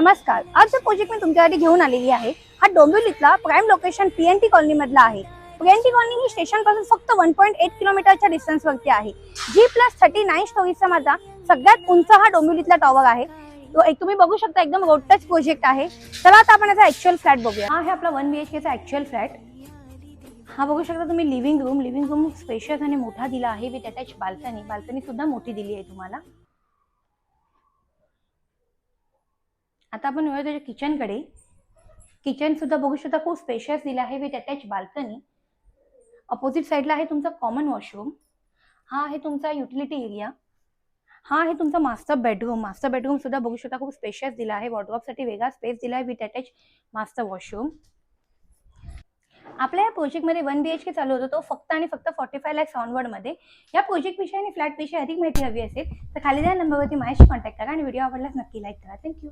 नमस्कार. आज जो प्रोजेक्ट मी तुमच्यासाठी घेऊन आलेली आहे हा डोंबिवलीतला प्राइम लोकेशन पीएनटी कॉलनी मधला आहे. पीएनटी कॉलनी ही स्टेशन पासून फक्त 1.8 किलोमीटरच्या डिस्टन्स वरती आहे. G+39 स्टोरीजचा माझा सगळ्यात उंच हा डोंबिवलीतला टॉवर आहे. तो एक तुम्ही बघू शकता एकदम रोड टच प्रोजेक्ट आहे. चला आता आपण याचा ऍक्च्युअल फ्लॅट बघूया. हा आहे आपला 1 BHK चा ऍक्च्युअल फ्लॅट. हा बघू शकता तुम्ही लिव्हिंग रूम स्पेशियस आणि मोठा दिला आहे विथ अटॅच बाल्कनी सुद्धा मोठी दिली आहे तुम्हाला. आता आपण येऊया त्याच्या किचनकडे. किचन सुद्धा बघू शकता खूप स्पेशियस दिला आहे विथ अटॅच बाल्कनी. अपोजिट साइडला आहे तुमचा कॉमन वॉशरूम. हा आहे तुमचा युटिलिटी एरिया. हा आहे तुमचा मास्टर बेडरूम सुद्धा बघू शकता खूप स्पेशियस दिला आहे. वॉर्डरोबसाठी वेगळा स्पेस दिला आहे विथ अटॅच मास्टर वॉशरूम. आपल्या या प्रोजेक्टमध्ये 1 BHK चालू होतो तो फक्त आणि फक्त 45 लाख ऑनवर्ड मध्ये. या प्रोजेक्ट विषयी आणि फ्लॅट विषयी अधिक माहिती हवी असेल तर खाली त्या नंबरवरती माझ्याशी कॉन्टॅक्ट करा आणि व्हिडिओ आवडल्यास नक्की लाईक करा. थँक्यू.